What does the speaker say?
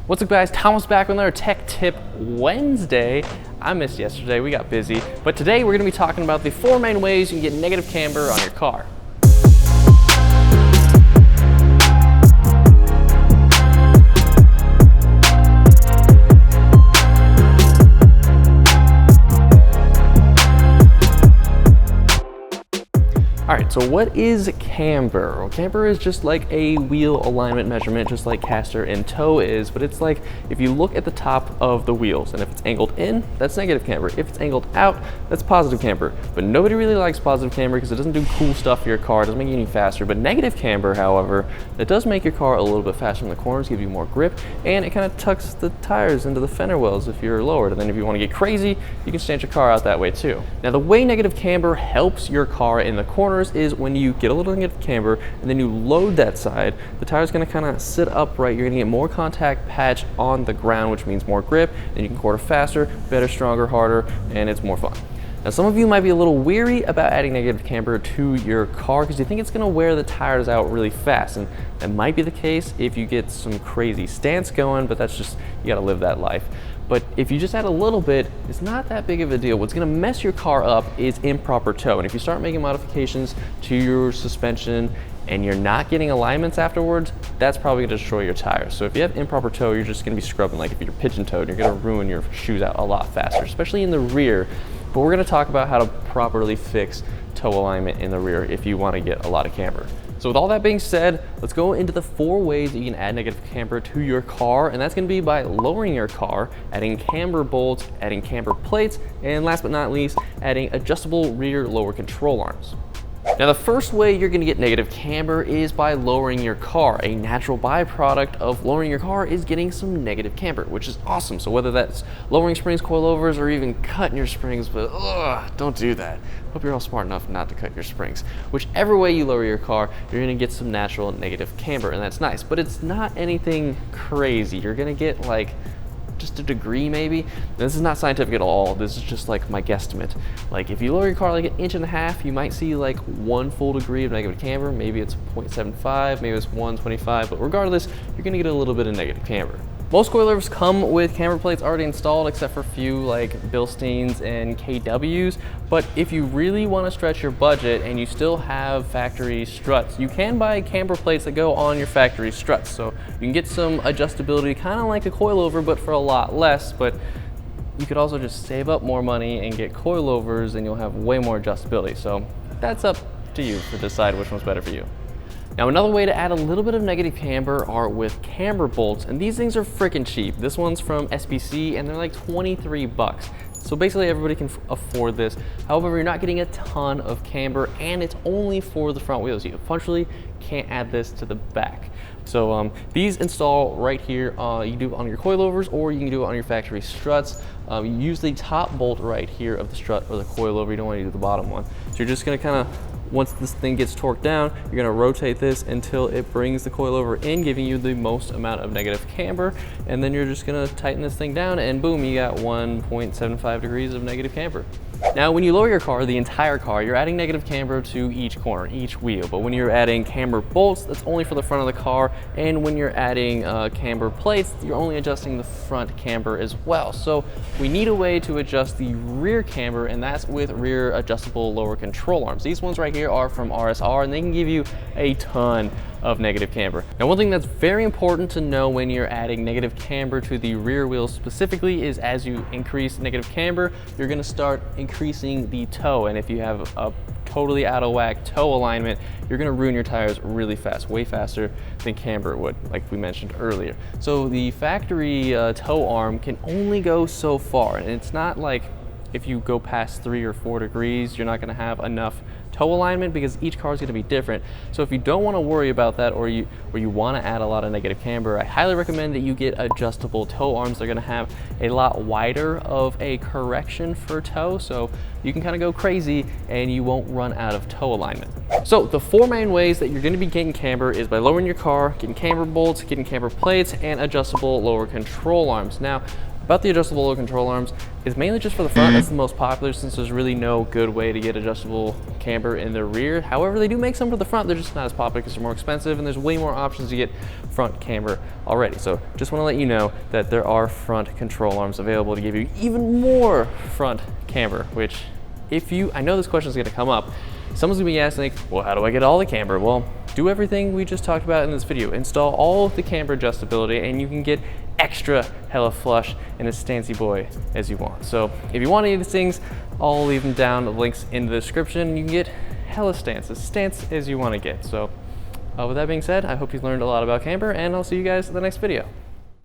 What's up guys, Thomas back with another Tech Tip Wednesday. I missed yesterday, we got busy. But today we're gonna be talking about the 4 main ways you can get negative camber on your car. Alright, so what is camber? Well, camber is just like a wheel alignment measurement, just like caster and toe is, but it's like if you look at the top of the wheels, and if it's angled in, that's negative camber. If it's angled out, that's positive camber. But nobody really likes positive camber because it doesn't do cool stuff for your car, it doesn't make you any faster. But negative camber, however, it does make your car a little bit faster in the corners, give you more grip, and it kind of tucks the tires into the fender wells if you're lowered. And then if you want to get crazy, you can stand your car out that way too. Now the way negative camber helps your car in the corners is when you get a little negative camber and then you load that side, the tire's going to kind of sit upright. You're going to get more contact patch on the ground, which means more grip, and you can quarter faster, better, stronger, harder, and it's more fun. Now some of you might be a little weary about adding negative camber to your car because you think it's going to wear the tires out really fast, and that might be the case if you get some crazy stance going, but that's just, you got to live that life. But if you just add a little bit, it's not that big of a deal. What's gonna mess your car up is improper toe. And if you start making modifications to your suspension and you're not getting alignments afterwards, that's probably gonna destroy your tires. So if you have improper toe, you're just gonna be scrubbing. Like if you're pigeon toed, you're gonna ruin your shoes out a lot faster, especially in the rear. But we're gonna talk about how to properly fix toe alignment in the rear if you wanna get a lot of camber. So with all that being said, let's go into the 4 ways that you can add negative camber to your car, and that's gonna be by lowering your car, adding camber bolts, adding camber plates, and last but not least, adding adjustable rear lower control arms. Now the first way you're gonna get negative camber is by lowering your car. A natural byproduct of lowering your car is getting some negative camber, which is awesome. So whether that's lowering springs, coilovers, or even cutting your springs, but don't do that. Hope you're all smart enough not to cut your springs. Whichever way you lower your car, you're gonna get some natural negative camber, and that's nice, but it's not anything crazy. You're gonna get like just a degree maybe. This is not scientific at all. This is just like my guesstimate. Like if you lower your car like 1.5 inches, you might see like 1 full degree of negative camber. Maybe it's 0.75, maybe it's 1.25, but regardless, you're gonna get a little bit of negative camber. Most coilovers come with camber plates already installed, except for a few like Bilsteins and KWs. But if you really want to stretch your budget and you still have factory struts, you can buy camber plates that go on your factory struts. So you can get some adjustability, kind of like a coilover, but for a lot less. But you could also just save up more money and get coilovers, and you'll have way more adjustability. So that's up to you to decide which one's better for you. Now another way to add a little bit of negative camber are with camber bolts, and these things are freaking cheap. This one's from SBC and they're like 23 bucks. So basically everybody can afford this. However, you're not getting a ton of camber, and it's only for the front wheels. You unfortunately can't add this to the back. So these install right here. You can do it on your coilovers, or you can do it on your factory struts. You use the top bolt right here of the strut or the coilover. You don't want to do the bottom one. So you're just gonna kind of, once this thing gets torqued down, you're gonna rotate this until it brings the coilover in, giving you the most amount of negative camber, and then you're just gonna tighten this thing down, and boom, you got 1.75 degrees of negative camber. Now, when you lower your car, the entire car, you're adding negative camber to each corner, each wheel. But when you're adding camber bolts, that's only for the front of the car. And when you're adding camber plates, you're only adjusting the front camber as well. So we need a way to adjust the rear camber, and that's with rear adjustable lower control arms. These ones right here are from RSR, and they can give you a ton of negative camber. Now one thing that's very important to know when you're adding negative camber to the rear wheels specifically is as you increase negative camber, you're gonna start increasing the toe. And if you have a totally out of whack toe alignment, you're gonna ruin your tires really fast, way faster than camber would, like we mentioned earlier. So the factory toe arm can only go so far, and it's not like if you go past 3 or 4 degrees, you're not gonna have enough toe alignment because each car is going to be different. So if you don't want to worry about that, or you want to add a lot of negative camber, I highly recommend that you get adjustable toe arms. They're going to have a lot wider of a correction for toe, so you can kind of go crazy and you won't run out of toe alignment. So the 4 main ways that you're going to be getting camber is by lowering your car, getting camber bolts, getting camber plates, and adjustable lower control arms. Now About the adjustable control arms, it's mainly just for the front. That's the most popular since there's really no good way to get adjustable camber in the rear. However, they do make some for the front. They're just not as popular because they're more expensive and there's way more options to get front camber already. So just want to let you know that there are front control arms available to give you even more front camber, which I know this question is going to come up. Someone's going to be asking, like, well, how do I get all the camber? Well, do everything we just talked about in this video. Install all the camber adjustability and you can get extra hella flush and as stancy boy as you want. So if you want any of these things, I'll leave them down, the links in the description. You can get hella stance as you want to get. So with that being said, I hope you learned a lot about camber and I'll see you guys in the next video.